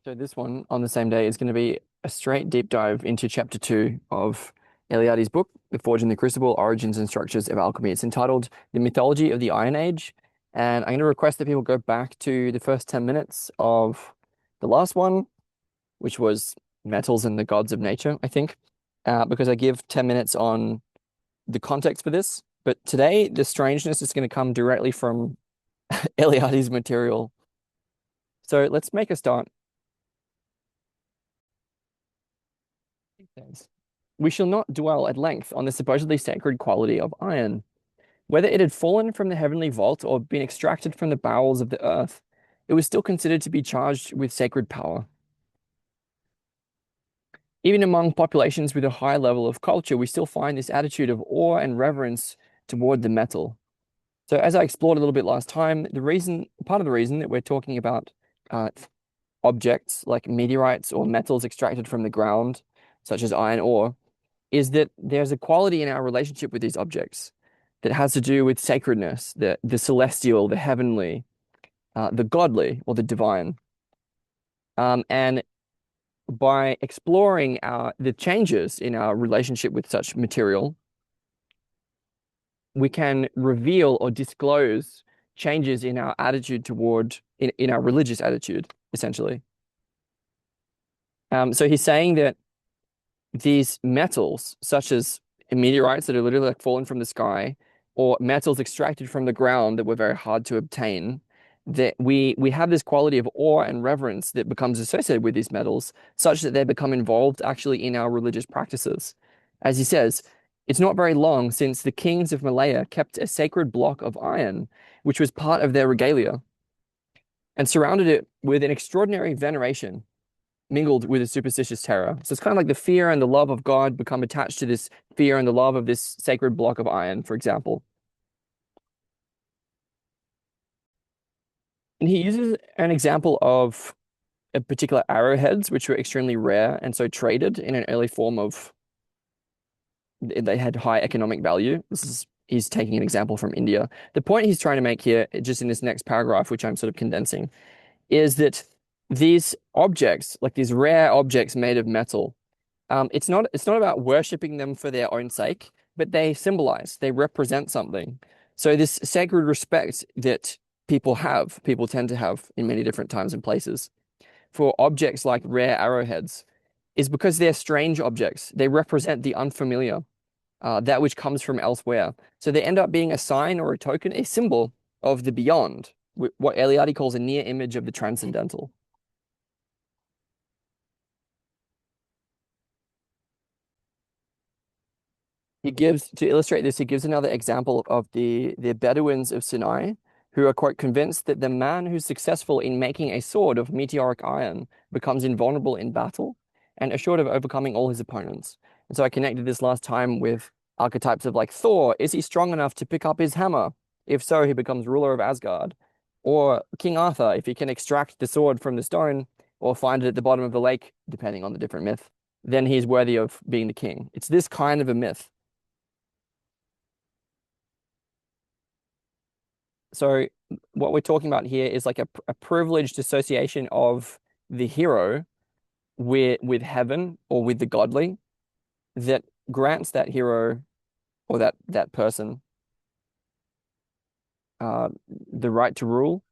So this one on the same day is going to be a straight deep dive into chapter 2 of Eliade's book, The Forge and the Crucible, Origins and Structures of Alchemy. It's entitled The Mythology of the Iron Age. And I'm going to request that people go back to the first 10 minutes of the last one, which was metals and the gods of nature, I think, because I give 10 minutes on the context for this. But today, the strangeness is going to come directly from Eliade's material. So let's make a start. We shall not dwell at length on the supposedly sacred quality of iron. Whether it had fallen from the heavenly vault or been extracted from the bowels of the earth, it was still considered to be charged with sacred power. Even among populations with a high level of culture, we still find this attitude of awe and reverence toward the metal. So, as I explored a little bit last time, part of the reason that we're talking about uh, objects like meteorites or metals extracted from the ground, such as iron ore, is that there's a quality in our relationship with these objects that has to do with sacredness, the celestial, the heavenly, the godly, or the divine. And by exploring the changes in our relationship with such material, we can reveal or disclose changes in our attitude in our religious attitude, essentially. So he's saying that these metals, such as meteorites that are literally like fallen from the sky, or metals extracted from the ground that were very hard to obtain, that we have this quality of awe and reverence that becomes associated with these metals, such that they become involved actually in our religious practices. As he says, it's not very long since the kings of Malaya kept a sacred block of iron, which was part of their regalia, and surrounded it with an extraordinary veneration mingled with a superstitious terror. So it's kind of like the fear and the love of God become attached to this fear and the love of this sacred block of iron, for example. And he uses an example of a particular arrowheads, which were extremely rare and so traded in an early form of, they had high economic value. He's taking an example from India. The point he's trying to make here, just in this next paragraph, which I'm sort of condensing, is that these objects, like these rare objects made of metal, it's not about worshiping them for their own sake, but they represent something. So this sacred respect that people tend to have in many different times and places for objects like rare arrowheads is because they're strange objects. They represent the unfamiliar, that which comes from elsewhere. So they end up being a sign or a token, a symbol of the beyond, what Eliade calls a near image of the transcendental. To illustrate this, he gives another example of the Bedouins of Sinai, who are quite convinced that the man who's successful in making a sword of meteoric iron becomes invulnerable in battle and assured of overcoming all his opponents. And so I connected this last time with archetypes of like Thor. Is he strong enough to pick up his hammer? If so, he becomes ruler of Asgard. Or King Arthur, if he can extract the sword from the stone or find it at the bottom of the lake, depending on the different myth, then he's worthy of being the king. It's this kind of a myth. So what we're talking about here is like a privileged association of the hero with heaven or with the godly that grants that hero or that person the right to rule.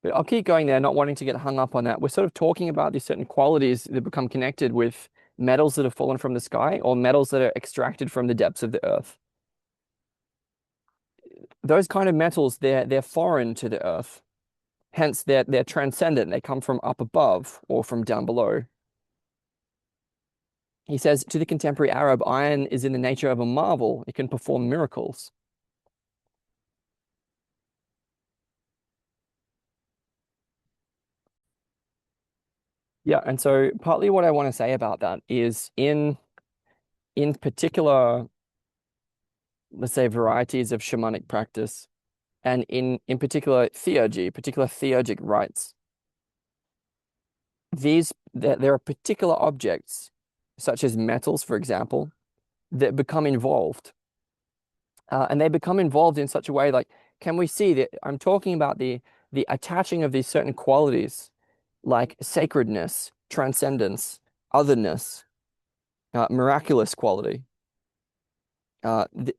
But I'll keep going there, not wanting to get hung up on that. We're sort of talking about these certain qualities that become connected with metals that have fallen from the sky or metals that are extracted from the depths of the earth. Those kind of metals, they're foreign to the earth. Hence, they're transcendent. They come from up above or from down below. He says, to the contemporary Arab, iron is in the nature of a marvel. It can perform miracles. Yeah, and so partly what I want to say about that is in particular, let's say varieties of shamanic practice, and in particular particular theurgic rites, there are particular objects, such as metals, for example, that become involved. And they become involved in such a way, like, can we see that I'm talking about the attaching of these certain qualities like sacredness, transcendence, otherness, miraculous quality.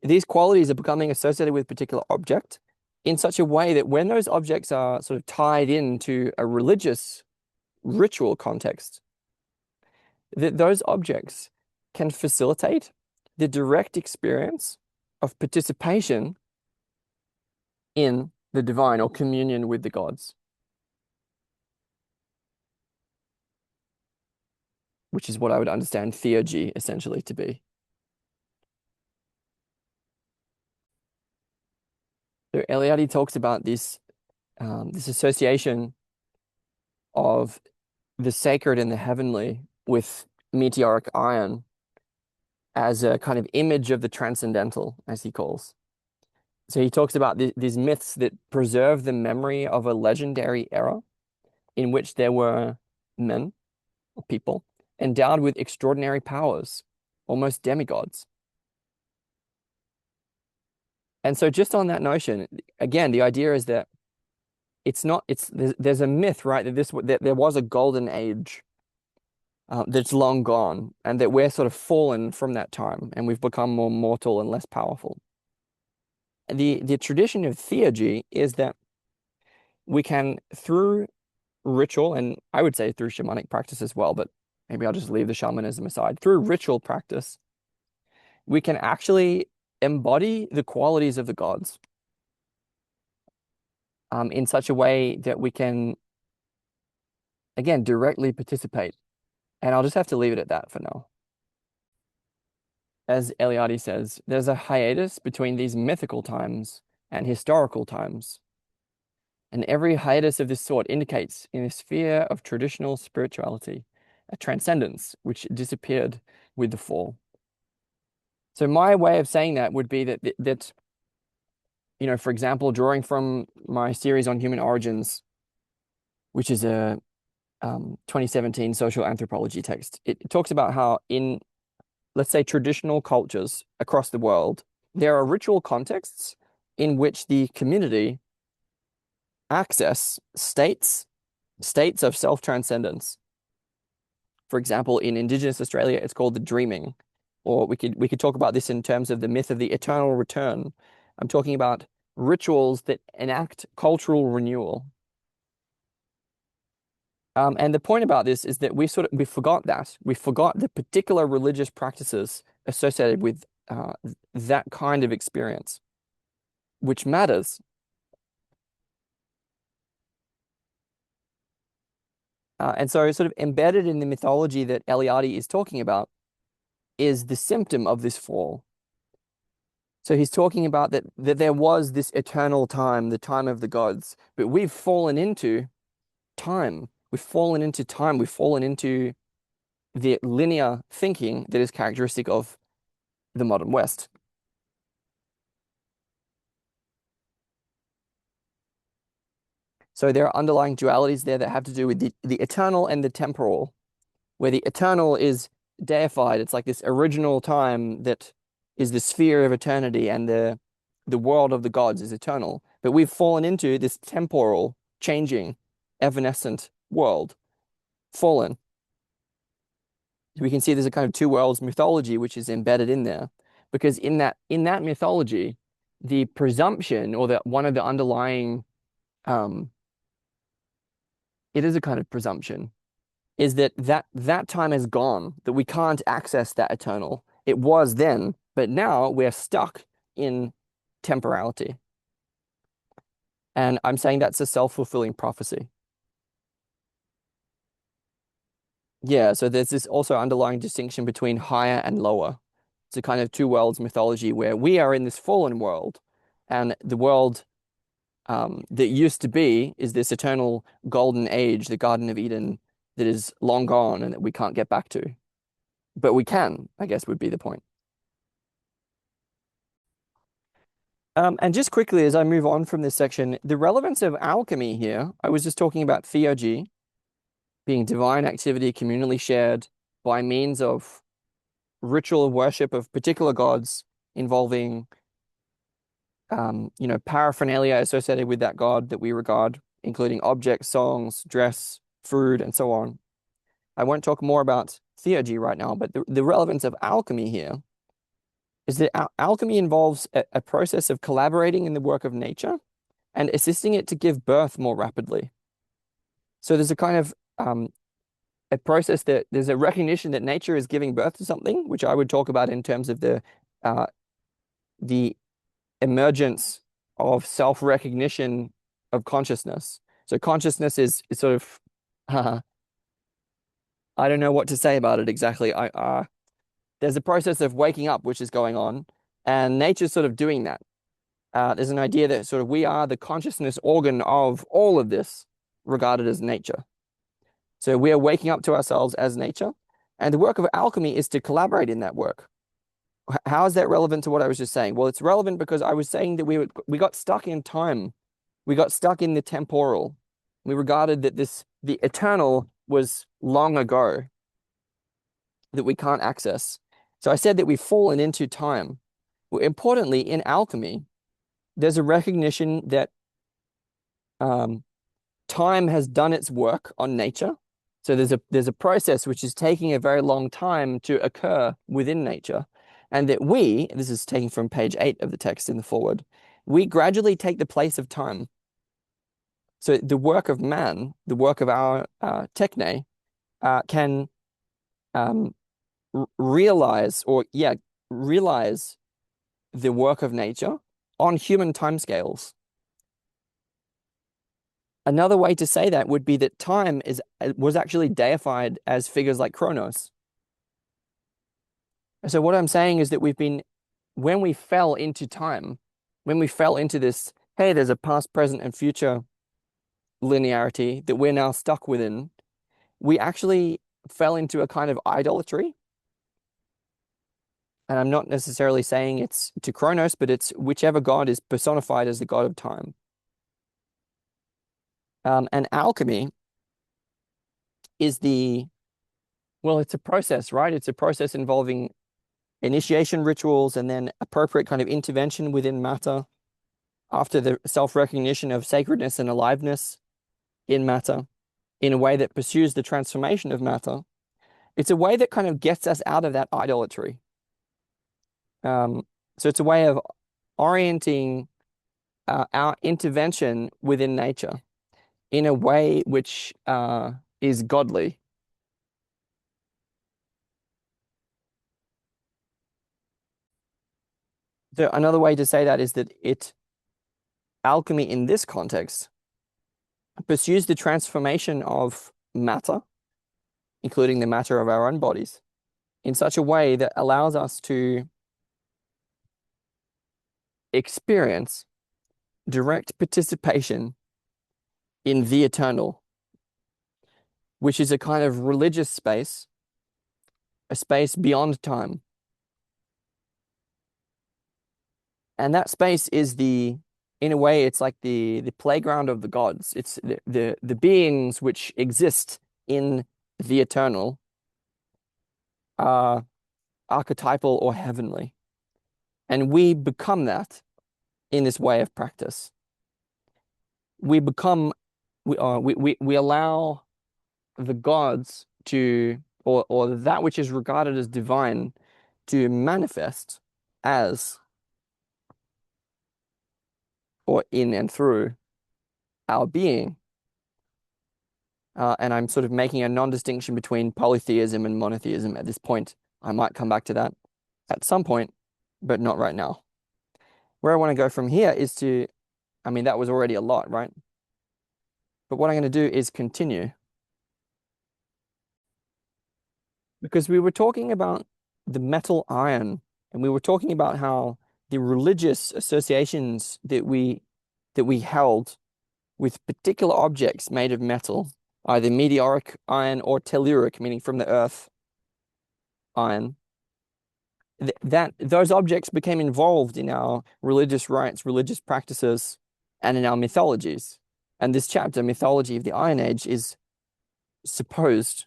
These qualities are becoming associated with a particular object in such a way that when those objects are sort of tied into a religious ritual context, that those objects can facilitate the direct experience of participation in the divine or communion with the gods, which is what I would understand theurgy essentially to be. So Eliade talks about this association of the sacred and the heavenly with meteoric iron as a kind of image of the transcendental, as he calls. So he talks about these myths that preserve the memory of a legendary era in which there were men or people endowed with extraordinary powers, almost demigods. And so just on that notion, again, the idea is that there's a myth, right, that there was a golden age that's long gone, and that we're sort of fallen from that time, and we've become more mortal and less powerful. And the tradition of theurgy is that we can, through ritual, and I would say through shamanic practice as well, but maybe I'll just leave the shamanism aside. Through ritual practice, we can actually embody the qualities of the gods in such a way that we can, again, directly participate. And I'll just have to leave it at that for now. As Eliade says, there's a hiatus between these mythical times and historical times. And every hiatus of this sort indicates in a sphere of traditional spirituality a transcendence which disappeared with the fall. So my way of saying that would be that for example, drawing from my series on human origins, which is a 2017 social anthropology text, it talks about how in, let's say, traditional cultures across the world, there are ritual contexts in which the community access states of self-transcendence. For example, in Indigenous Australia, it's called the dreaming. Or we could talk about this in terms of the myth of the eternal return. I'm talking about rituals that enact cultural renewal. And the point about this is that we forgot that. We forgot the particular religious practices associated with that kind of experience, which matters. And so sort of embedded in the mythology that Eliade is talking about is the symptom of this fall. So he's talking about that there was this eternal time, the time of the gods, but we've fallen into time. We've fallen into time. We've fallen into the linear thinking that is characteristic of the modern West. So there are underlying dualities there that have to do with the eternal and the temporal, where the eternal is deified. It's like this original time that is the sphere of eternity, and the world of the gods is eternal. But we've fallen into this temporal, changing, evanescent world, fallen. We can see there's a kind of two worlds mythology which is embedded in there, because in that mythology, the presumption, or that one of the underlying it is a kind of presumption, is that time is gone, that we can't access that eternal. It was then, but now we're stuck in temporality. And I'm saying that's a self-fulfilling prophecy. Yeah, so there's this also underlying distinction between higher and lower. It's a kind of two worlds mythology where we are in this fallen world, and the world that used to be is this eternal golden age, the Garden of Eden, that is long gone and that we can't get back to. But we can, I guess, would be the point. And just quickly, as I move on from this section, the relevance of alchemy here, I was just talking about theurgy being divine activity communally shared by means of ritual worship of particular gods involving, paraphernalia associated with that god that we regard including objects, songs, dress, food, and so on. I won't talk more about theurgy right now, but the relevance of alchemy here is that alchemy involves a process of collaborating in the work of nature and assisting it to give birth more rapidly. So there's a kind of a process that there's a recognition that nature is giving birth to something, which I would talk about in terms of uh, the emergence of self-recognition of consciousness. So consciousness is sort of I don't know what to say about it exactly. There's a process of waking up which is going on, and nature's sort of doing that. There's an idea that sort of we are the consciousness organ of all of this, regarded as nature. So we are waking up to ourselves as nature, and the work of alchemy is to collaborate in that work. How is that relevant to what I was just saying? Well, it's relevant because I was saying that we got stuck in time. We got stuck in the temporal. We regarded that the eternal was long ago, that we can't access. So I said that we've fallen into time. Well, importantly, in alchemy, there's a recognition that time has done its work on nature. So there's a process which is taking a very long time to occur within nature. And that this is taken from page 8 of the text in the foreword, we gradually take the place of time. So the work of man, the work of our techne, can realize the work of nature on human timescales. Another way to say that would be that time was actually deified as figures like Chronos. So what I'm saying is that when we fell into time, when we fell into this, hey, there's a past, present, and future linearity that we're now stuck within, we actually fell into a kind of idolatry. And I'm not necessarily saying it's to Chronos, but it's whichever god is personified as the god of time. And alchemy is it's a process, right? It's a process involving initiation rituals and then appropriate kind of intervention within matter after the self-recognition of sacredness and aliveness in matter in a way that pursues the transformation of matter. It's a way that kind of gets us out of that idolatry. So it's a way of orienting our intervention within nature in a way which is godly. So another way to say that is that alchemy in this context pursues the transformation of matter, including the matter of our own bodies, in such a way that allows us to experience direct participation in the eternal, which is a kind of religious space, a space beyond time. And that space is in a way, it's like the playground of the gods. It's the beings which exist in the eternal are archetypal or heavenly. And we become that in this way of practice. We allow the gods to, or that which is regarded as divine, to manifest as or in and through our being. And I'm sort of making a non-distinction between polytheism and monotheism at this point. I might come back to that at some point, but not right now. Where I want to go from here is that was already a lot, right? But what I'm going to do is continue. Because we were talking about the metal iron, and we were talking about how the religious associations that we held with particular objects made of metal, either meteoric iron or telluric, meaning from the earth iron, that those objects became involved in our religious rites, religious practices, and in our mythologies. And this chapter, Mythology of the Iron Age, is supposed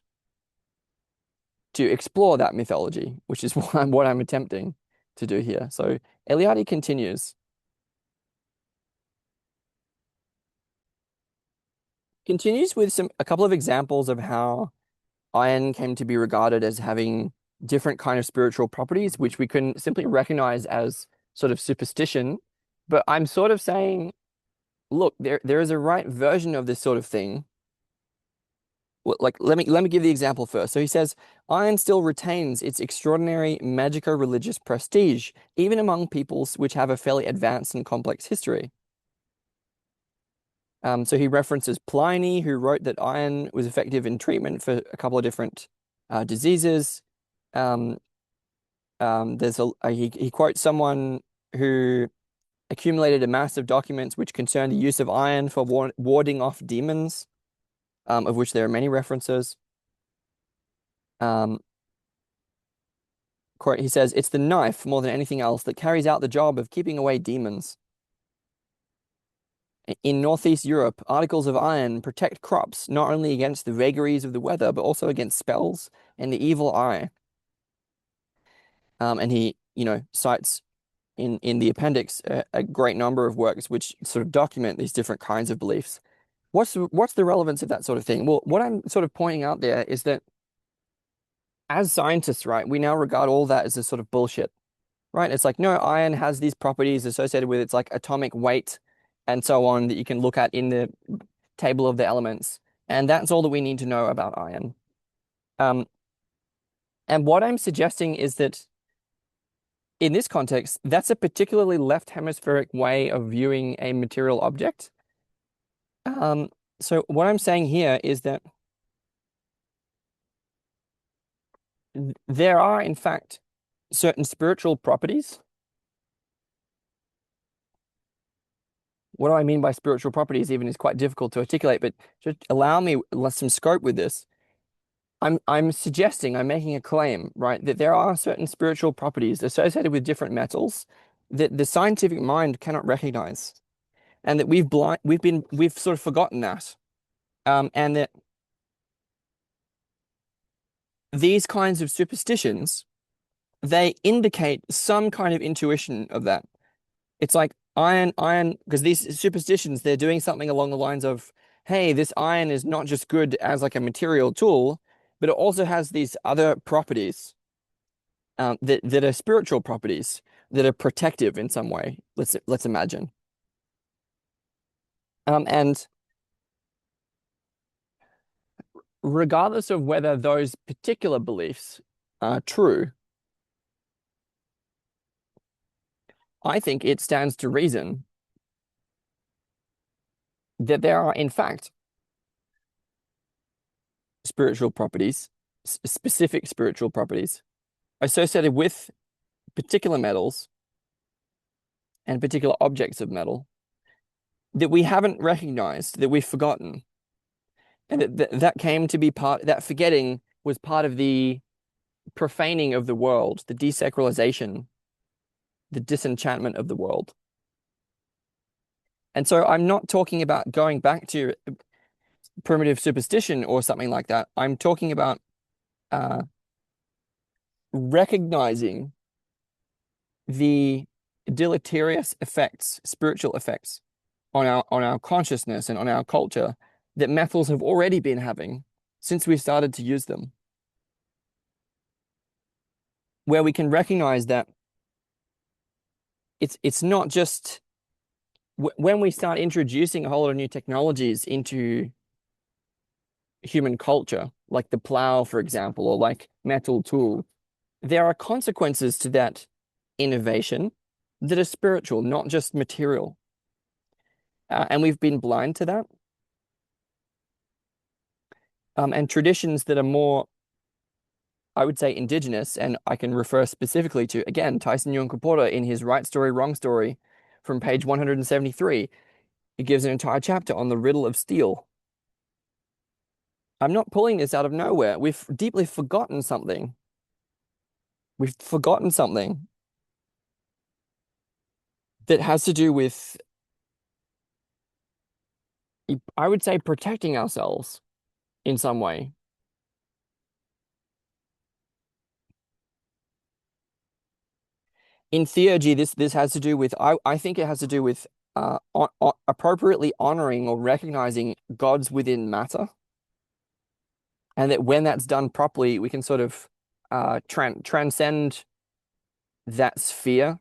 to explore that mythology, which is what I'm attempting to do here. So Eliade continues. Continues with a couple of examples of how iron came to be regarded as having different kind of spiritual properties, which we can simply recognize as sort of superstition. But I'm sort of saying, look, there is a right version of this sort of thing. Like, let me give the example first. So he says, iron still retains its extraordinary magico-religious prestige, even among peoples which have a fairly advanced and complex history. So he references Pliny, who wrote that iron was effective in treatment for a couple of different diseases. Um, he quotes someone who accumulated a mass of documents which concern the use of iron for warding off demons, of which there are many references. Um, Quote, he says, "It's the knife more than anything else that carries out the job of keeping away demons. In Northeast Europe, articles of iron protect crops not only against the vagaries of the weather, but also against spells and the evil eye." And he, cites in the appendix a great number of works which sort of document these different kinds of beliefs. What's the relevance of that sort of thing? Well, what I'm sort of pointing out there is that as scientists, right, we now regard all that as a sort of bullshit, right? It's like, no, iron has these properties associated with its like atomic weight and so on that you can look at in the table of the elements. And that's all that we need to know about iron. Um, and what I'm suggesting is that in this context, that's a particularly left hemispheric way of viewing a material object. Um, so what I'm saying here is that there are, in fact, certain spiritual properties. What do I mean by spiritual properties even is quite difficult to articulate, but just allow me some scope with this. I'm suggesting, I'm making a claim, right, that there are certain spiritual properties associated with different metals that the scientific mind cannot recognize, and that we've sort of forgotten that. And that these kinds of superstitions, they indicate some kind of intuition of that. It's like iron, because these superstitions, they're doing something along the lines of, hey, this iron is not just good as like a material tool, but it also has these other properties, that are spiritual properties that are protective in some way. Let's imagine. And regardless of whether those particular beliefs are true, I think it stands to reason that there are, in fact, spiritual properties, specific spiritual properties associated with particular metals and particular objects of metal that we haven't recognized, that we've forgotten. And that came to be that forgetting was part of the profaning of the world, the desacralization, the disenchantment of the world. And so I'm not talking about going back to primitive superstition or something like that. I'm talking about uh, recognizing the deleterious effects, spiritual effects on our consciousness and on our culture that metals have already been having since we started to use them, where we can recognize that it's not just when we start introducing a whole lot of new technologies into human culture, like the plow, for example, or like metal tool, there are consequences to that innovation that are spiritual, not just material. And we've been blind to that. And traditions that are more, I would say, indigenous, and I can refer specifically to, again, Tyson Yunkaporta in his Right Story, Wrong Story from page 173. He gives an entire chapter on the riddle of steel. I'm not pulling this out of nowhere. We've deeply forgotten something. We've forgotten something that has to do with, I would say, protecting ourselves in some way. In theurgy, this has to do with, I think it has to do with appropriately honoring or recognizing gods within matter, and that when that's done properly, we can sort of transcend that sphere.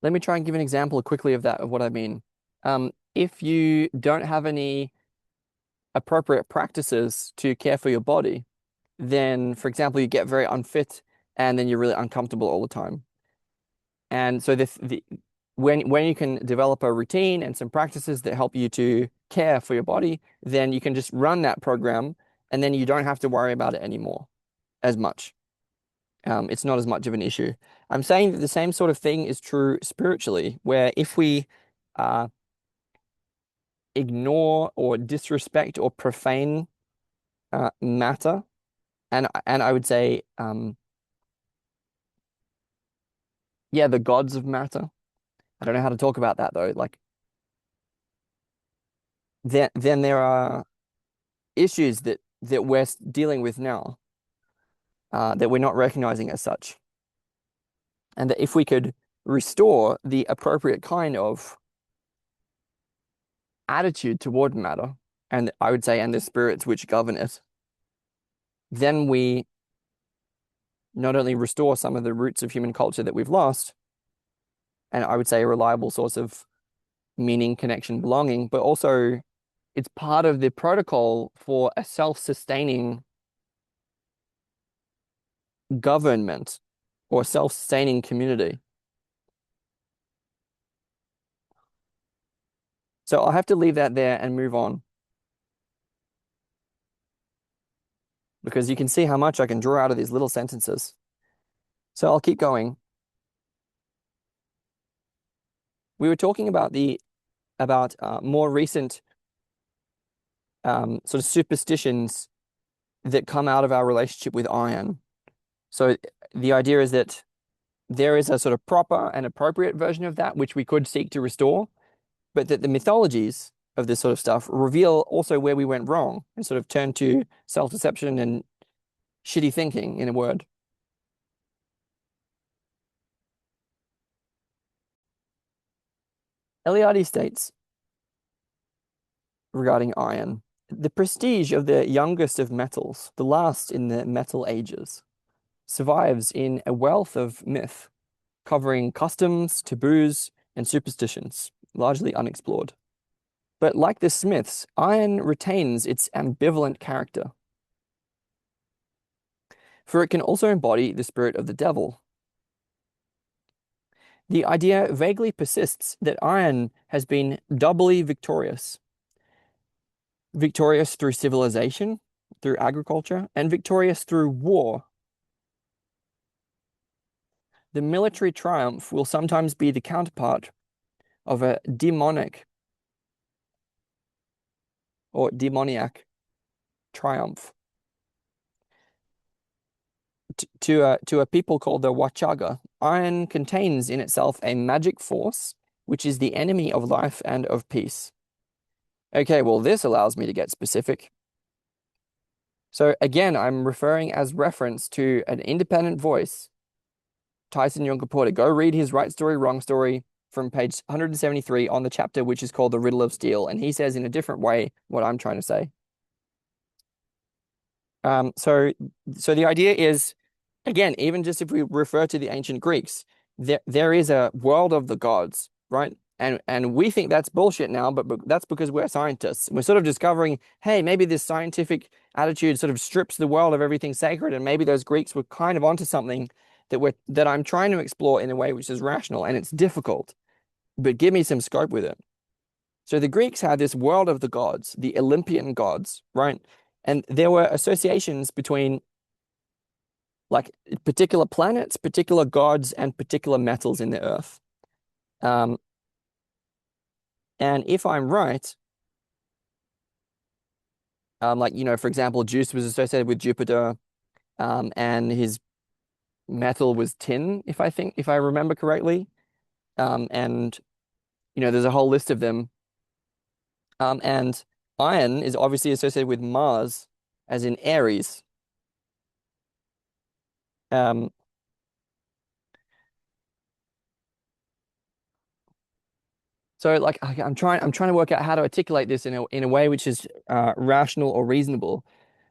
Let me try and give an example quickly of that, of what I mean. If you don't have any appropriate practices to care for your body, then, for example, you get very unfit and then you're really uncomfortable all the time. And so when you can develop a routine and some practices that help you to care for your body, then you can just run that program and then you don't have to worry about it anymore as much. It's not as much of an issue. I'm saying that the same sort of thing is true spiritually, where if we uh, ignore or disrespect or profane matter, and I would say, yeah, the gods of matter. I don't know how to talk about that though. Like, then there are issues that we're dealing with now that we're not recognizing as such, and that if we could restore the appropriate kind of attitude toward matter, and I would say, and the spirits which govern it, then we not only restore some of the roots of human culture that we've lost, and I would say a reliable source of meaning, connection, belonging, but also it's part of the protocol for a self-sustaining government or self-sustaining community. So I'll have to leave that there and move on because you can see how much I can draw out of these little sentences. So I'll keep going. We were talking about more recent sort of superstitions that come out of our relationship with iron. So the idea is that there is a sort of proper and appropriate version of that which we could seek to restore, but that the mythologies of this sort of stuff reveal also where we went wrong and sort of turn to self-deception and shitty thinking, in a word. Eliade states regarding iron, the prestige of the youngest of metals, the last in the metal ages, survives in a wealth of myth, covering customs, taboos, and superstitions, largely unexplored. But like the smiths, iron retains its ambivalent character, for it can also embody the spirit of the devil. The idea vaguely persists that iron has been doubly victorious. Victorious through civilization, through agriculture, and victorious through war. The military triumph will sometimes be the counterpart of a demonic or demoniac triumph. To a people called the Wachaga, iron contains in itself a magic force, which is the enemy of life and of peace. Okay, well, this allows me to get specific. So again, I'm referring as reference to an independent voice, Tyson Yunkaporta. Go read his Right Story, Wrong Story from page 173 on the chapter which is called The Riddle of Steel, and he says in a different way what I'm trying to say. So the idea is, again, even just if we refer to the ancient Greeks, there is a world of the gods, right? And we think that's bullshit now, but that's because we're scientists. We're sort of discovering, hey, maybe this scientific attitude sort of strips the world of everything sacred, and maybe those Greeks were kind of onto something that I'm trying to explore in a way which is rational, and it's difficult, but give me some scope with it. So the Greeks had this world of the gods, the Olympian gods, right? And there were associations between like particular planets, particular gods, and particular metals in the earth. Um, and if I'm right, like, for example, Zeus was associated with Jupiter, and his metal was tin, if I remember correctly. And, there's a whole list of them. And iron is obviously associated with Mars, as in Aries. Um, So like I'm trying to work out how to articulate this in a way which is rational or reasonable.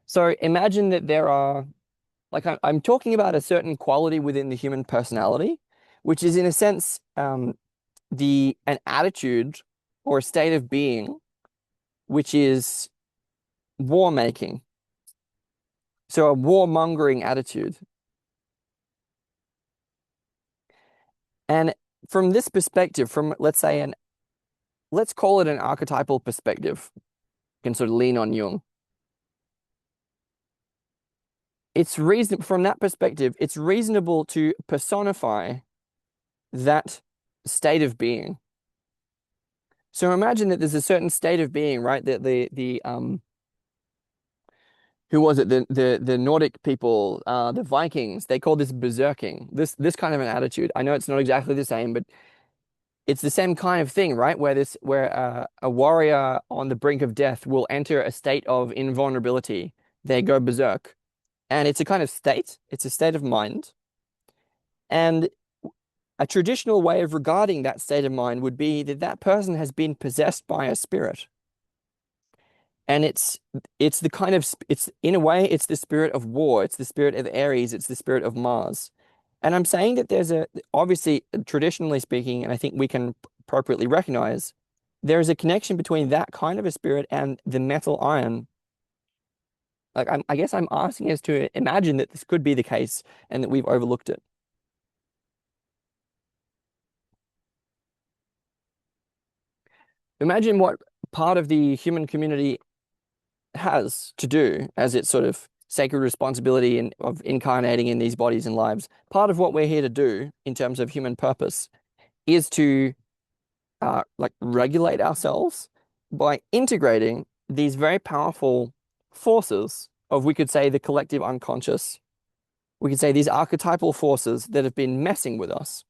So imagine that there are like I'm talking about a certain quality within the human personality, which is in a sense the an attitude or a state of being which is war making. So a warmongering attitude. And from this perspective, from let's call it an archetypal perspective, you can sort of lean on Jung. It's reason from that perspective, it's reasonable to personify that state of being. So imagine that there's a certain state of being, right? That the who was it? The Nordic people, the Vikings, they call this berserking. This kind of an attitude. I know it's not exactly the same, but it's the same kind of thing, right? Where a warrior on the brink of death will enter a state of invulnerability. They go berserk. And it's a kind of state, it's a state of mind. And a traditional way of regarding that state of mind would be that that person has been possessed by a spirit. And it's the kind of it's in a way it's the spirit of war, it's the spirit of Aries, it's the spirit of Mars. And I'm saying that there's a obviously traditionally speaking, and I think we can appropriately recognize there is a connection between that kind of a spirit and the metal iron. Like I guess I'm asking us to imagine that this could be the case and that we've overlooked it. Imagine what part of the human community has to do as its sort of sacred responsibility of incarnating in these bodies and lives. Part of what we're here to do in terms of human purpose is to like regulate ourselves by integrating these very powerful forces of, we could say, the collective unconscious. We could say these archetypal forces that have been messing with us.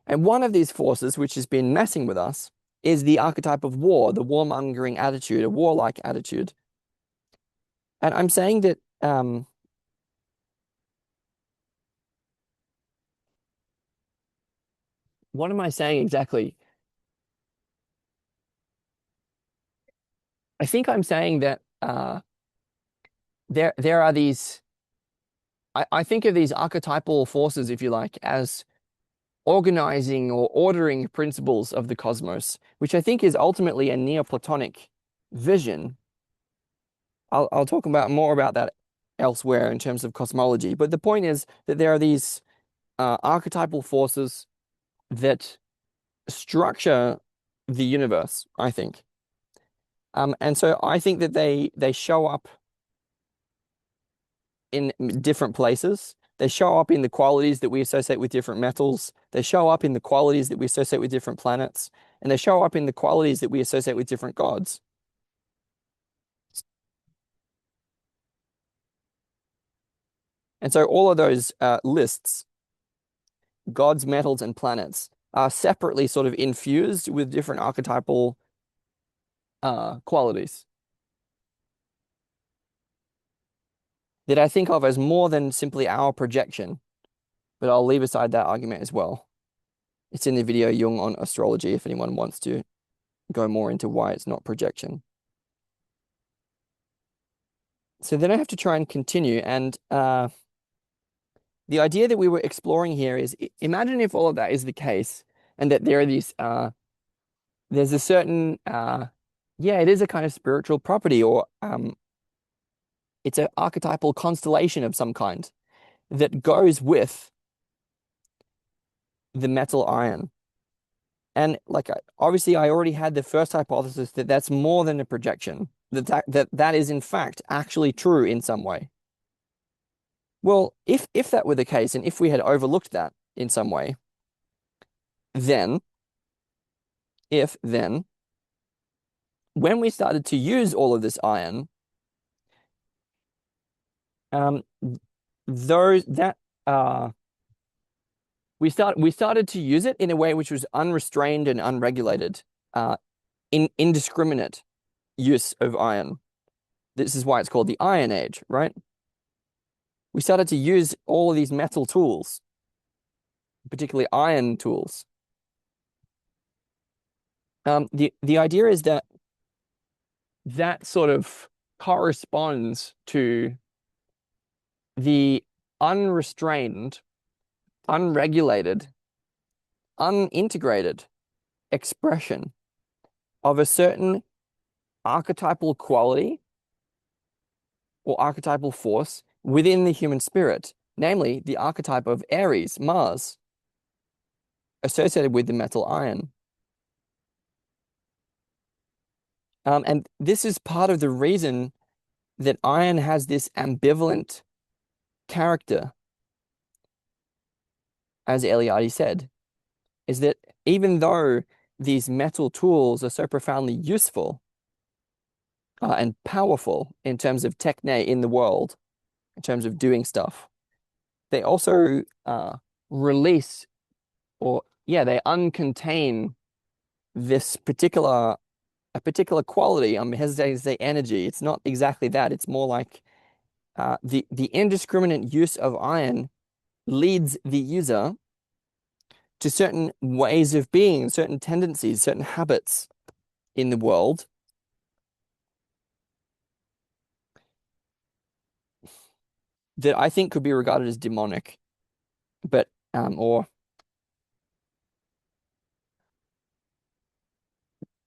And one of these forces, which has been messing with us, is the archetype of war, the warmongering attitude, a warlike attitude. And I'm saying that what am I saying exactly? I think I'm saying that there are these. I think of these archetypal forces, if you like, as organizing or ordering principles of the cosmos, which I think is ultimately a Neoplatonic vision. I'll talk about more about that elsewhere in terms of cosmology. But the point is that there are these archetypal forces that structure the universe, I think. And so I think that they show up in different places. They show up in the qualities that we associate with different metals. They show up in the qualities that we associate with different planets. And they show up in the qualities that we associate with different gods. And so all of those lists, gods, metals, and planets, are separately sort of infused with different archetypal qualities that I think of as more than simply our projection. But I'll leave aside that argument as well. It's in the video Jung on astrology if anyone wants to go more into why it's not projection. So then I have to try and continue. And the idea that we were exploring here is imagine if all of that is the case and that there are these, there's a certain, yeah, it is a kind of spiritual property or it's an archetypal constellation of some kind that goes with the metal iron. And like obviously, I already had the first hypothesis that that's more than a projection. That is in fact actually true in some way. Well, if that were the case, and if we had overlooked that in some way, then then when we started to use all of this iron, um, those that we started to use it in a way which was unrestrained and unregulated, indiscriminate use of iron. This is why it's called the Iron Age, right? We started to use all of these metal tools, particularly iron tools. The idea is that that sort of corresponds to the unrestrained, unregulated, unintegrated expression of a certain archetypal quality or archetypal force within the human spirit, namely the archetype of Aries, Mars, associated with the metal iron. And this is part of the reason that iron has this ambivalent character, as Eliade said, is that even though these metal tools are so profoundly useful and powerful in terms of techne in the world, in terms of doing stuff, they also release or, yeah, they uncontain this a particular quality. I'm hesitating to say energy. It's not exactly that. It's more like the indiscriminate use of iron leads the user to certain ways of being, certain tendencies, certain habits in the world that I think could be regarded as demonic. But or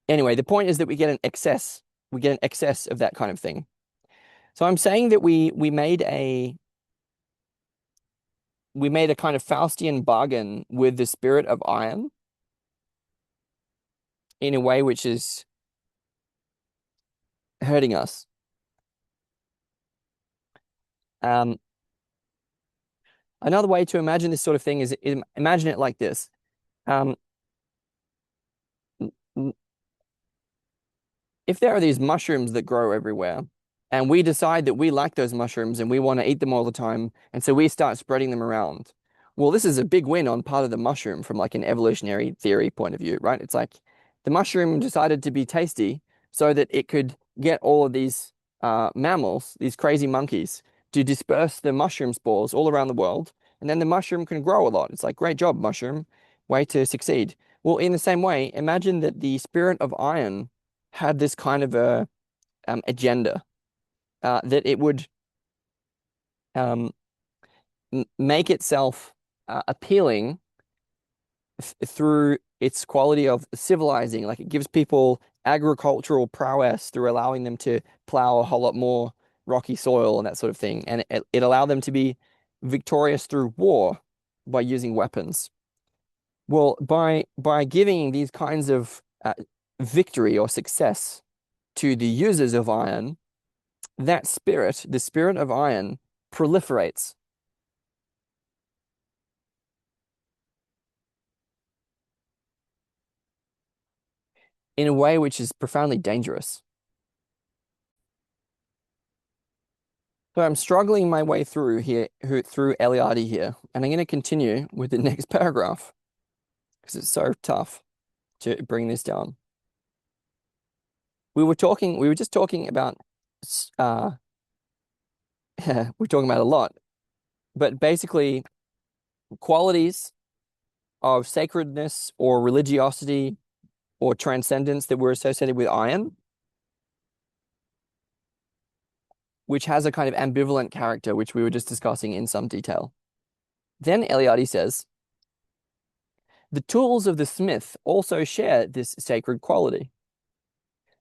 anyway, the point is that we get an excess of that kind of thing. So I'm saying that we made a kind of Faustian bargain with the spirit of iron in a way which is hurting us. Um, Another way to imagine this sort of thing is imagine it like this. Um, if there are these mushrooms that grow everywhere, and we decide that we like those mushrooms and we want to eat them all the time, and so we start spreading them around. Well, this is a big win on part of the mushroom from like an evolutionary theory point of view, right? It's like the mushroom decided to be tasty so that it could get all of these mammals, these crazy monkeys, to disperse the mushroom spores all around the world, and then the mushroom can grow a lot. It's like, great job, mushroom, way to succeed. Well, in the same way, imagine that the spirit of iron had this kind of a agenda that it would um, make itself appealing through its quality of civilizing. Like it gives people agricultural prowess through allowing them to plow a whole lot more rocky soil and that sort of thing. And it allowed them to be victorious through war by using weapons. Well, by giving these kinds of victory or success to the users of iron, that spirit, the spirit of iron, proliferates in a way which is profoundly dangerous. So I'm struggling my way through here, through Eliade here, and I'm going to continue with the next paragraph because it's so tough to bring this down. We were just talking about, uh, we're talking about a lot, but basically qualities of sacredness or religiosity or transcendence that were associated with iron, which has a kind of ambivalent character, which we were just discussing in some detail. Then Eliade says, the tools of the smith also share this sacred quality.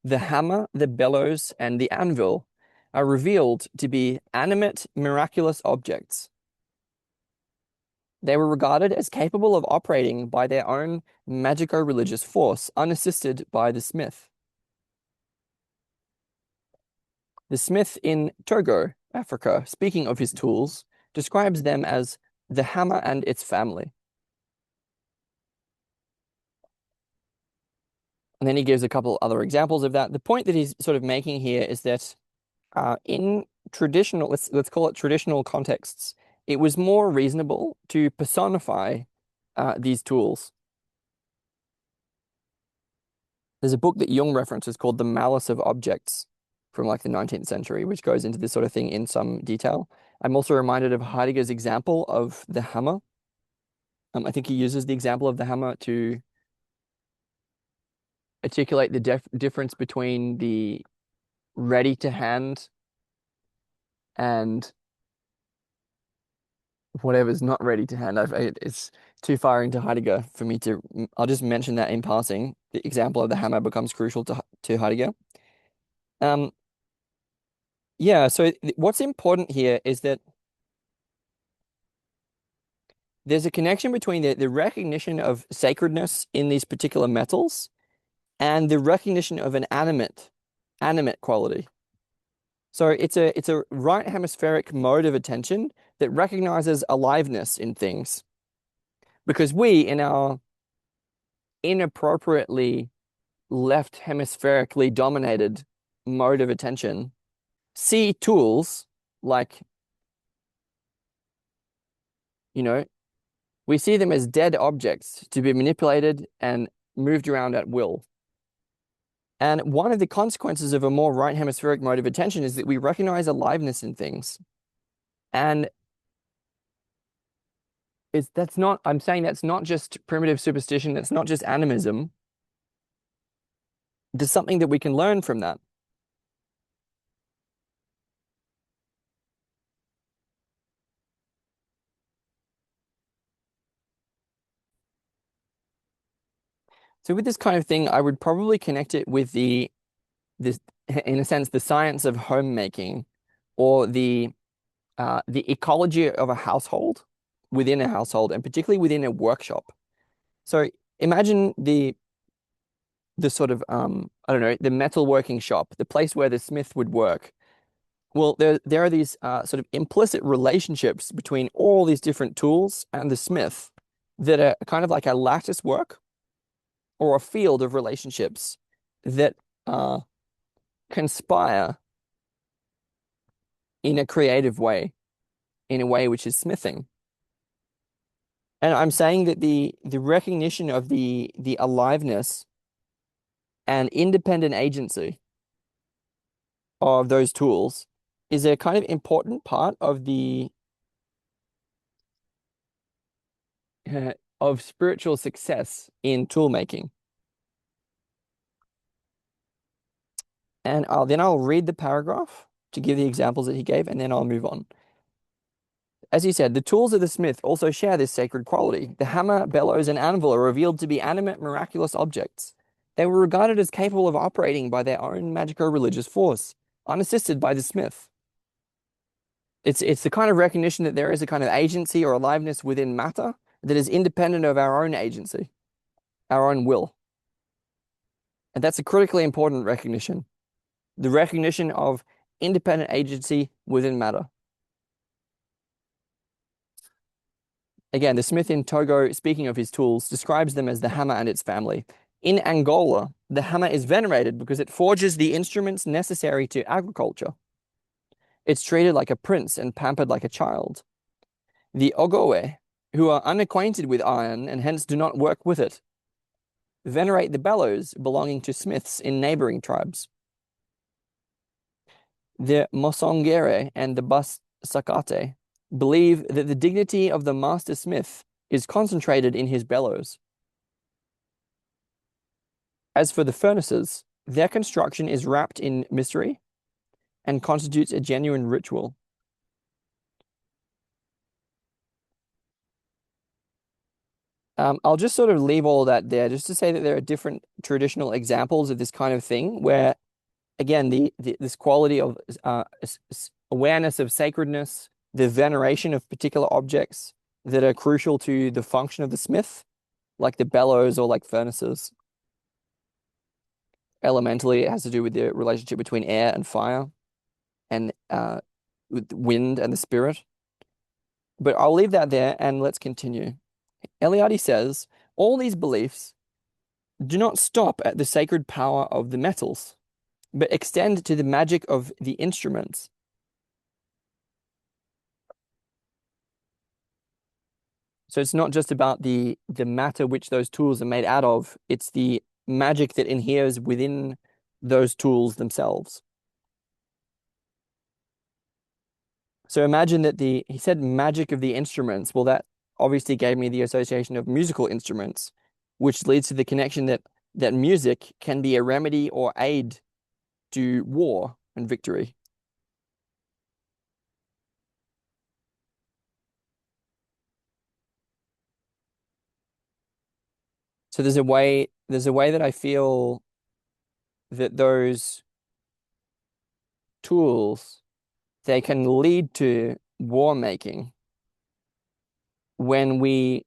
The hammer, the bellows, and the anvil are revealed to be animate, miraculous objects. They were regarded as capable of operating by their own magico-religious force, unassisted by the smith. The smith in Togo, Africa, speaking of his tools, describes them as the hammer and its family. And then he gives a couple other examples of that. The point that he's sort of making here is that in traditional, let's call it traditional contexts, it was more reasonable to personify these tools. There's a book that Jung references called The Malice of Objects from like the 19th century, which goes into this sort of thing in some detail. I'm also reminded of Heidegger's example of the hammer. I think he uses the example of the hammer to articulate the difference between the ready to hand and whatever's not ready to hand. It's too far into Heidegger for me to. I'll just mention that in passing. The example of the hammer becomes crucial to Heidegger. Um, yeah. So what's important here is that there's a connection between the recognition of sacredness in these particular metals and the recognition of an animate quality. So it's a right hemispheric mode of attention that recognizes aliveness in things. Because we, in our inappropriately left hemispherically dominated mode of attention, see tools like, you know, we see them as dead objects to be manipulated and moved around at will. And one of the consequences of a more right hemispheric mode of attention is that we recognize aliveness in things. And I'm saying that's not just primitive superstition, that's not just animism. There's something that we can learn from that. So with this kind of thing, I would probably connect it with this, in a sense, the science of homemaking, or the ecology of a household, within a household, and particularly within a workshop. So imagine the sort of I don't know, the metalworking shop, the place where the smith would work. Well, there are these sort of implicit relationships between all these different tools and the smith that are kind of like a lattice work or a field of relationships that conspire in a creative way, in a way which is smithing. And I'm saying that the recognition of the aliveness and independent agency of those tools is a kind of important part of the of spiritual success in tool making. And I'll read the paragraph to give the examples that he gave, and then I'll move on. As he said, the tools of the smith also share this sacred quality. The hammer, bellows, and anvil are revealed to be animate, miraculous objects. They were regarded as capable of operating by their own magico-religious force, unassisted by the smith. It's the kind of recognition that there is a kind of agency or aliveness within matter that is independent of our own agency, our own will. And that's a critically important recognition. The recognition of independent agency within matter. Again, the smith in Togo, speaking of his tools, describes them as the hammer and its family. In Angola, the hammer is venerated because it forges the instruments necessary to agriculture. It's treated like a prince and pampered like a child. The Ogowe, who are unacquainted with iron and hence do not work with it, venerate the bellows belonging to smiths in neighboring tribes. The Mosongere and the Basakate believe that the dignity of the master smith is concentrated in his bellows. As for the furnaces, their construction is wrapped in mystery and constitutes a genuine ritual. I'll just sort of leave all that there just to say that there are different traditional examples of this kind of thing where, again, this quality of awareness of sacredness, the veneration of particular objects that are crucial to the function of the smith, like the bellows or like furnaces. Elementally, it has to do with the relationship between air and fire, and with wind and the spirit. But I'll leave that there and let's continue. Eliade says, all these beliefs do not stop at the sacred power of the metals, but extend to the magic of the instruments. So it's not just about the matter which those tools are made out of, it's the magic that inheres within those tools themselves. So imagine that he said magic of the instruments. Well, that obviously gave me the association of musical instruments, which leads to the connection that that music can be a remedy or aid to war and victory. So there's a way that I feel that those tools, they can lead to war making when we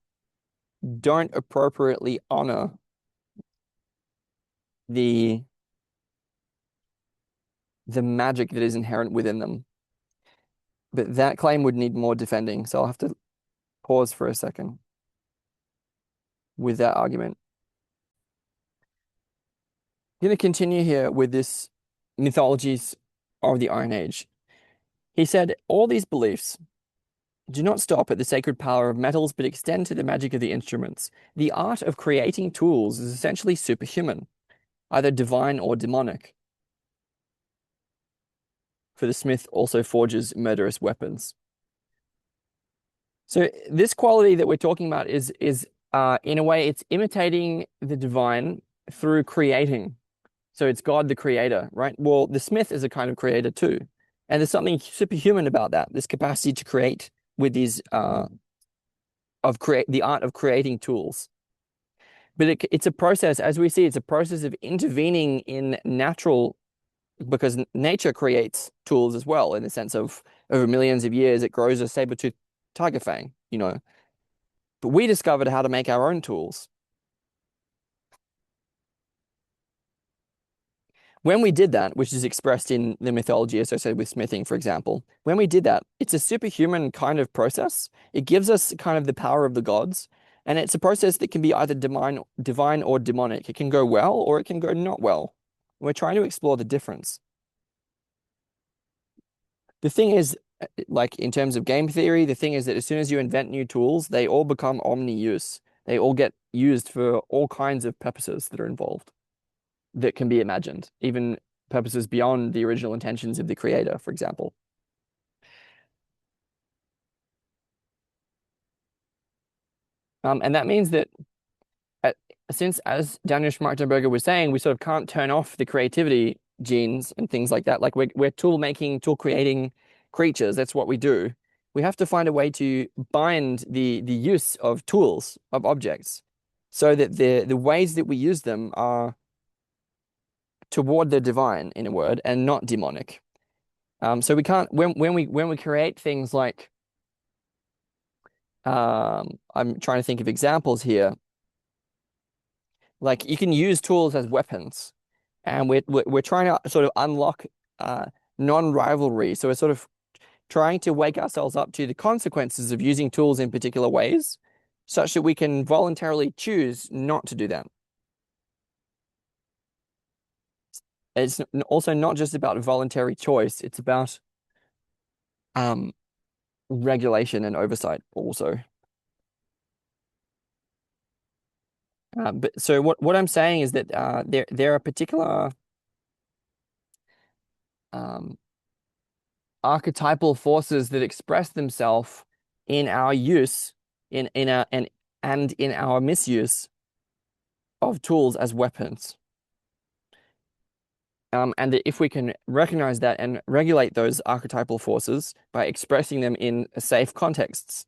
don't appropriately honor the the magic that is inherent within them. But that claim would need more defending, so I'll have to pause for a second with that argument. I'm going to continue here with this mythologies of the Iron Age. He said, all these beliefs do not stop at the sacred power of metals, but extend to the magic of the instruments. The art of creating tools is essentially superhuman, either divine or demonic. For the smith also forges murderous weapons. So this quality that we're talking about is in a way, it's imitating the divine through creating. So it's God the creator, right? Well, the smith is a kind of creator too. And there's something superhuman about that, this capacity to create with these the art of creating tools. But it's a process, as we see, it's a process of intervening in natural, because nature creates tools as well, in the sense of over millions of years, it grows a saber-toothed tiger fang, But we discovered how to make our own tools. When we did that, which is expressed in the mythology associated with smithing, for example, when we did that, it's a superhuman kind of process. It gives us kind of the power of the gods, and it's a process that can be either divine or demonic. It can go well or it can go not well. We're trying to explore the difference. The thing is, like in terms of game theory, the thing is that as soon as you invent new tools, they all become omni-use. They all get used for all kinds of purposes that are involved, that can be imagined, even purposes beyond the original intentions of the creator, for example. And that means that uh, since, as Daniel Schmachtenberger was saying, we sort of can't turn off the creativity genes and things like that. Like we're tool making, tool creating creatures. That's what we do. We have to find a way to bind the use of tools, of objects, so that the ways that we use them are toward the divine, in a word, and not demonic. So we can't when we create things like I'm trying to think of examples here. Like you can use tools as weapons, and we're trying to sort of unlock non-rivalry. So we're sort of trying to wake ourselves up to the consequences of using tools in particular ways, such that we can voluntarily choose not to do that. It's also not just about voluntary choice, it's about um, regulation and oversight also. But so what I'm saying is that there are particular um, archetypal forces that express themselves in our use in our and in our misuse of tools as weapons. And that if we can recognize that and regulate those archetypal forces by expressing them in safe contexts,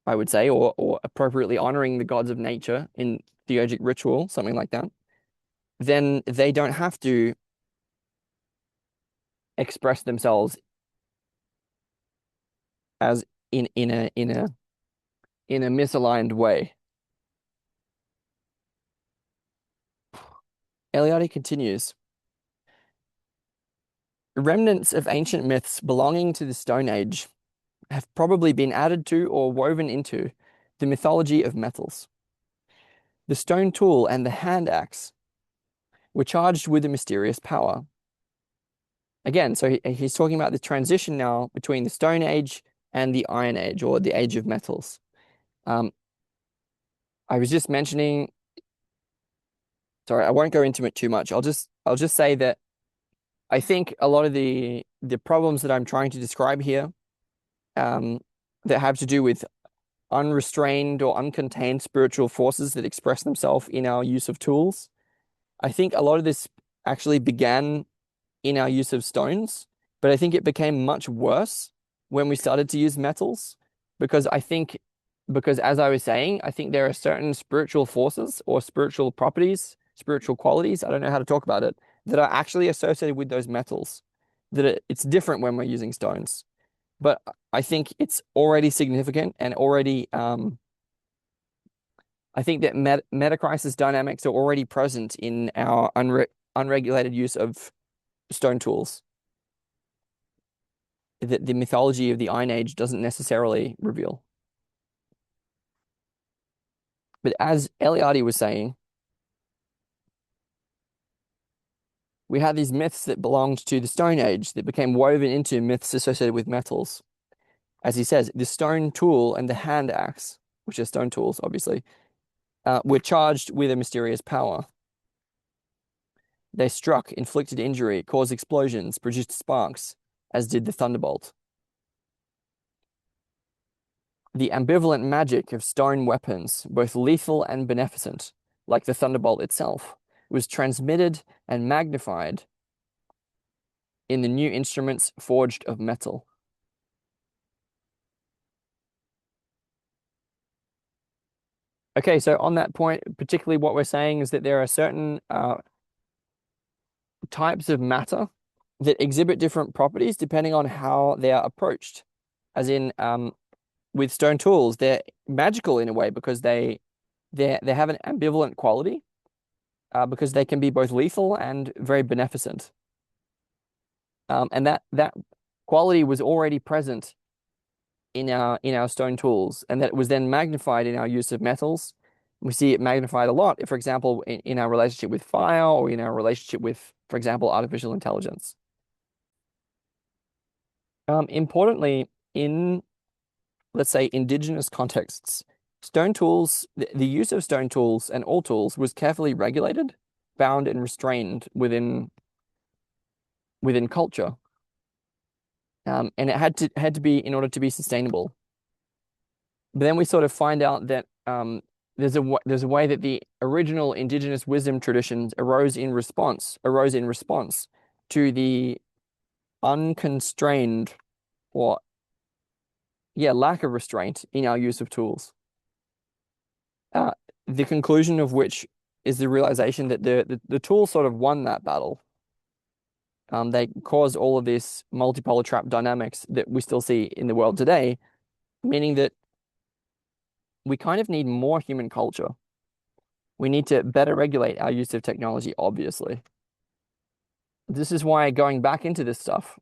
I would say, or appropriately honoring the gods of nature in theurgic ritual, something like that, then they don't have to express themselves as in a misaligned way. Eliade continues. Remnants of ancient myths belonging to the Stone Age have probably been added to or woven into the mythology of metals. The stone tool and the hand axe were charged with a mysterious power. Again, so he's talking about the transition now between the Stone Age and the Iron Age, or the Age of Metals. I was just mentioning, sorry, I won't go into it too much. I'll just say that I think a lot of the problems that I'm trying to describe here, that have to do with unrestrained or uncontained spiritual forces that express themselves in our use of tools, I think a lot of this actually began in our use of stones, but I think it became much worse when we started to use metals because because as I was saying, I think there are certain spiritual forces or spiritual properties, spiritual qualities, I don't know how to talk about it, that are actually associated with those metals, that it's different when we're using stones. But I think it's already significant and already, I think that metacrisis dynamics are already present in our unregulated use of stone tools that the mythology of the Iron Age doesn't necessarily reveal. But as Eliade was saying, we had these myths that belonged to the Stone Age that became woven into myths associated with metals. As he says, the stone tool and the hand axe, which are stone tools, obviously, were charged with a mysterious power. They struck, inflicted injury, caused explosions, produced sparks, as did the thunderbolt. The ambivalent magic of stone weapons, both lethal and beneficent, like the thunderbolt itself, was transmitted and magnified in the new instruments forged of metal. Okay, so on that point, particularly what we're saying is that there are certain types of matter that exhibit different properties depending on how they are approached. As in, with stone tools, they're magical in a way because they have an ambivalent quality, because they can be both lethal and very beneficent. And that quality was already present in our stone tools, and that was then magnified in our use of metals. We see it magnified a lot, for example, in our relationship with fire or in our relationship with, for example, artificial intelligence. Importantly, in, let's say, indigenous contexts, stone tools, the use of stone tools and all tools was carefully regulated, bound, and restrained within culture. And it had to be in order to be sustainable. But then we sort of find out that there's a way that the original indigenous wisdom traditions arose in response to the unconstrained or lack of restraint in our use of tools. Uh, the conclusion of which is the realization that the tools sort of won that battle. They caused all of this multipolar trap dynamics that we still see in the world today, meaning that we kind of need more human culture. We need to better regulate our use of technology, obviously. This is why going back into this stuff,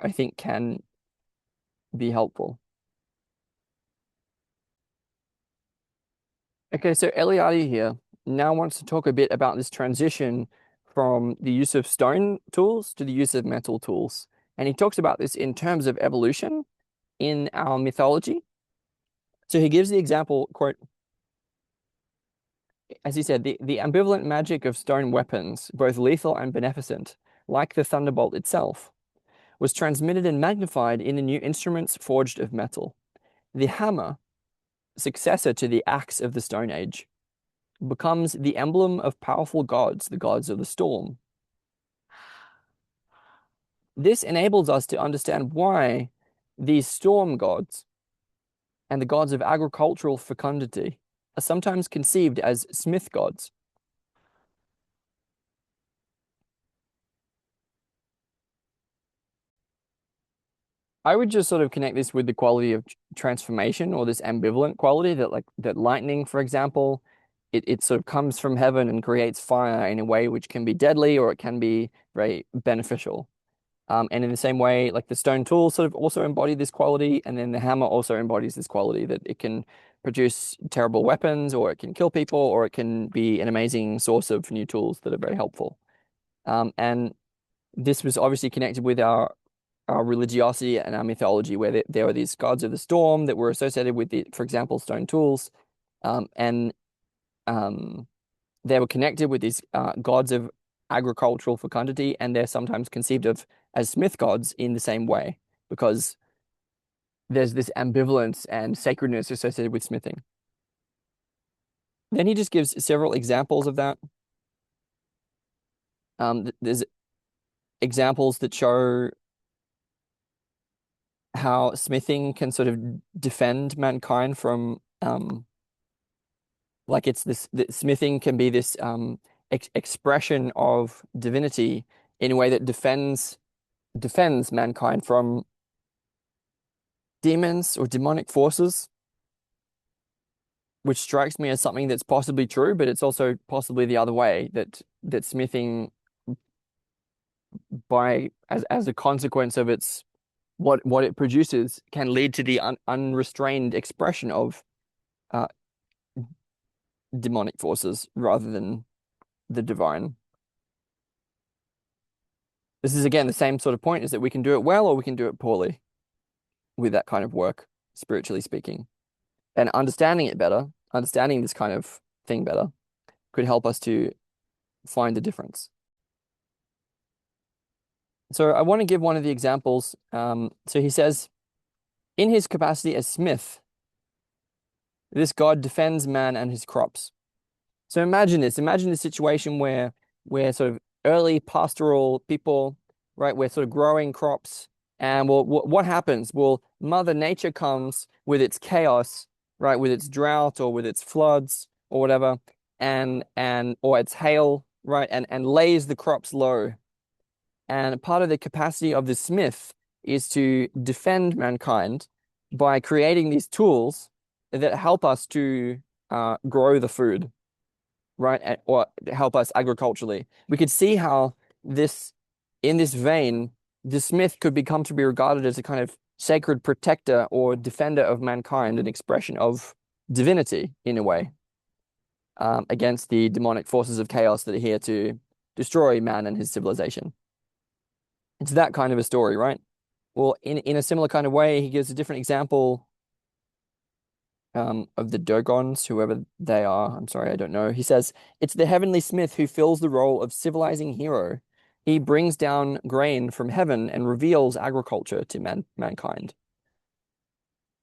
I think, can be helpful. Okay, so Eliade here now wants to talk a bit about this transition from the use of stone tools to the use of metal tools. And he talks about this in terms of evolution in our mythology. So he gives the example, quote, as he said, the ambivalent magic of stone weapons, both lethal and beneficent, like the thunderbolt itself, was transmitted and magnified in the new instruments forged of metal. The hammer, successor to the axe of the Stone Age, becomes the emblem of powerful gods, the gods of the storm. This enables us to understand why these storm gods and the gods of agricultural fecundity are sometimes conceived as smith gods. I would just sort of connect this with the quality of transformation, or this ambivalent quality that, like, that lightning, for example, it sort of comes from heaven and creates fire in a way which can be deadly or it can be very beneficial. And in the same way, like the stone tools sort of also embody this quality, and then the hammer also embodies this quality that it can produce terrible weapons, or it can kill people, or it can be an amazing source of new tools that are very helpful. And this was obviously connected with our religiosity and our mythology, where there are these gods of the storm that were associated with the, for example, stone tools, and they were connected with these gods of agricultural fecundity, and they're sometimes conceived of as smith gods in the same way, because there's this ambivalence and sacredness associated with smithing. Then he just gives several examples of that. There's examples that show how smithing can sort of defend mankind from like it's this that smithing can be this expression of divinity in a way that defends mankind from demons or demonic forces, which strikes me as something that's possibly true, but it's also possibly the other way, that smithing, by as a consequence of its what it produces, can lead to the unrestrained expression of uh, demonic forces rather than the divine. This is again the same sort of point, is that we can do it well or we can do it poorly with that kind of work, spiritually speaking. And understanding it better, understanding this kind of thing better, could help us to find the difference. So I want to give one of the examples. So he says, in his capacity as smith, this god defends man and his crops. So imagine this. Imagine the situation where we're sort of early pastoral people, right? We're sort of growing crops, and well, what happens? Well, Mother Nature comes with its chaos, right? With its drought or with its floods or whatever, and or its hail, right? And lays the crops low. And part of the capacity of the smith is to defend mankind by creating these tools that help us to grow the food, right? Or help us agriculturally. We could see how this, in this vein, the smith could become to be regarded as a kind of sacred protector or defender of mankind, an expression of divinity in a way, against the demonic forces of chaos that are here to destroy man and his civilization. It's that kind of a story, right? Well, in a similar kind of way, he gives a different example of the Dogons, whoever they are. I'm sorry, I don't know. He says, it's the heavenly smith who fills the role of civilizing hero. He brings down grain from heaven and reveals agriculture to mankind.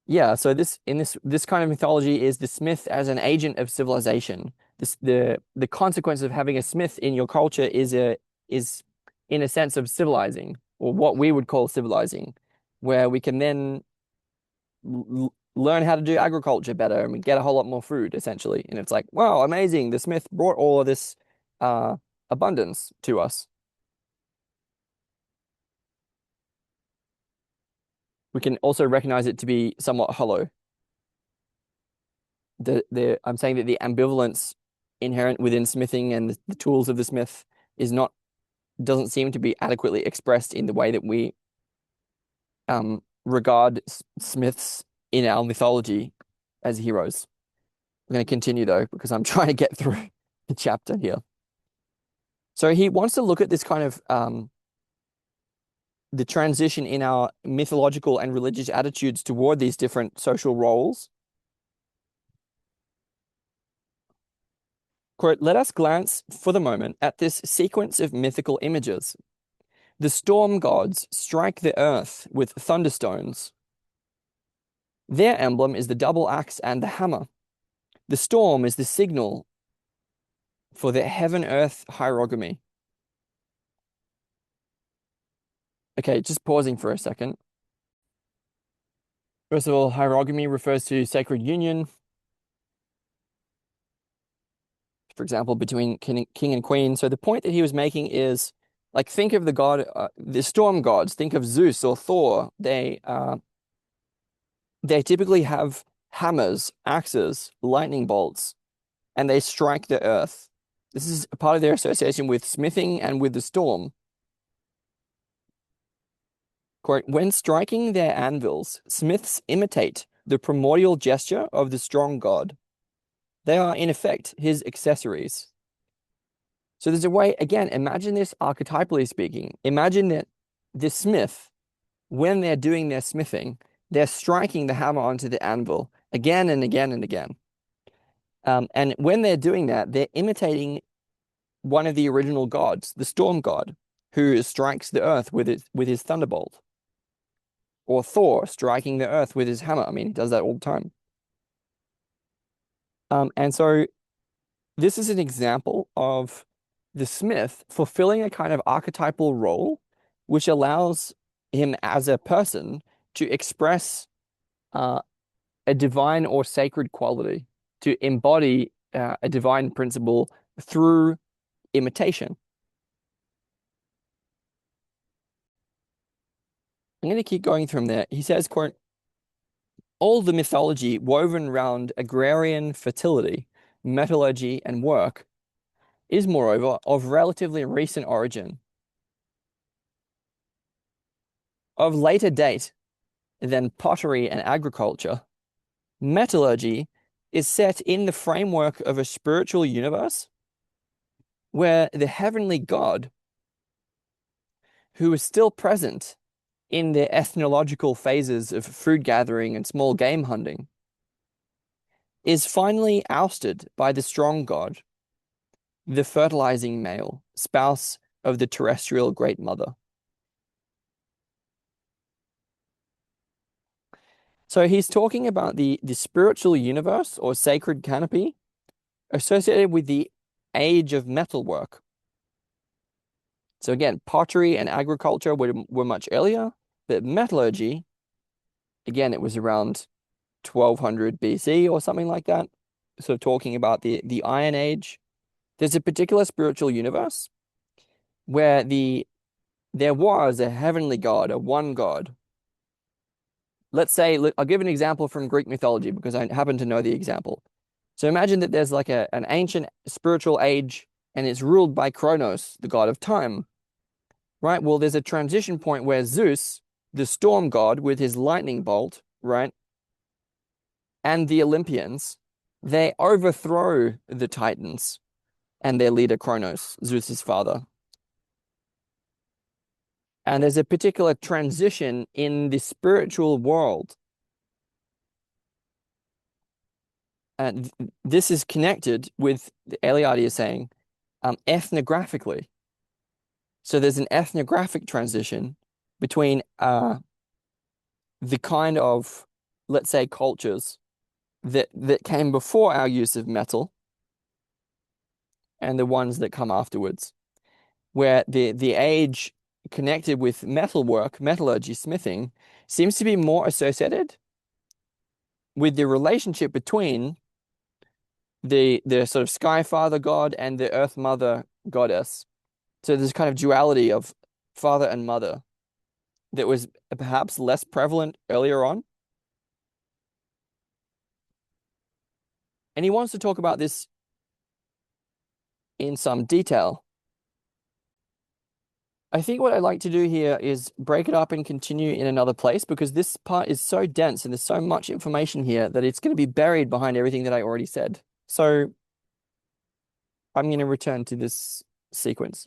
Yeah, so this kind of mythology is the smith as an agent of civilization. The consequence of having a smith in your culture is in a sense of civilizing, or what we would call civilizing, where we can then learn how to do agriculture better and we get a whole lot more food, essentially. And it's like, wow, amazing. The smith brought all of this uh, abundance to us. We can also recognize it to be somewhat hollow. I'm saying that the ambivalence inherent within smithing and the tools of the smith is not doesn't seem to be adequately expressed in the way that we regard smiths in our mythology as heroes. I'm going to continue though, because I'm trying to get through the chapter here. So he wants to look at this kind of the transition in our mythological and religious attitudes toward these different social roles. Quote, let us glance for the moment at this sequence of mythical images. The storm gods strike the earth with thunderstones. Their emblem is the double axe and the hammer. The storm is the signal for the heaven-earth hierogamy. Okay, just pausing for a second. First of all, hierogamy refers to sacred union. For example, between king and queen. So the point that he was making is, like, think of the god, the storm gods. Think of Zeus or Thor. They typically have hammers, axes, lightning bolts, and they strike the earth. This is a part of their association with smithing and with the storm. Quote, when striking their anvils, smiths imitate the primordial gesture of the strong god. They are, in effect, his accessories. So there's a way, again, imagine this archetypally speaking. Imagine that the smith, when they're doing their smithing, they're striking the hammer onto the anvil again and again and again. And when they're doing that, they're imitating one of the original gods, the storm god, who strikes the earth with his thunderbolt. Or Thor striking the earth with his hammer. I mean, he does that all the time. And so this is an example of the smith fulfilling a kind of archetypal role, which allows him as a person to express uh, a divine or sacred quality, to embody a divine principle through imitation. I'm going to keep going from there. He says, quote, all the mythology woven round agrarian fertility, metallurgy, and work is, moreover, of relatively recent origin, of later date than pottery and agriculture. Metallurgy is set in the framework of a spiritual universe where the heavenly God, who is still present in the ethnological phases of food gathering and small game hunting, is finally ousted by the strong God, the fertilizing male, spouse of the terrestrial Great Mother. So he's talking about the spiritual universe or sacred canopy associated with the age of metalwork. So again, pottery and agriculture were much earlier, but metallurgy, again, it was around 1200 BC or something like that. So talking about the Iron Age. There's a particular spiritual universe where there was a heavenly God, a one God. Let's say, I'll give an example from Greek mythology because I happen to know the example. So imagine that there's like an ancient spiritual age and it's ruled by Kronos, the god of time, right? Well, there's a transition point where Zeus, the storm god with his lightning bolt, right? And the Olympians, they overthrow the Titans and their leader Kronos, Zeus's father. And there's a particular transition in the spiritual world. And this is connected with, Eliade is saying, ethnographically. So there's an ethnographic transition between the kind of, let's say, cultures that came before our use of metal and the ones that come afterwards, where the age connected with metalwork, metallurgy, smithing, seems to be more associated with the relationship between the sort of sky father god and the earth mother goddess. So there's kind of duality of father and mother that was perhaps less prevalent earlier on. And he wants to talk about this in some detail. I think what I'd like to do here is break it up and continue in another place because this part is so dense and there's so much information here that it's going to be buried behind everything that I already said. So I'm going to return to this sequence.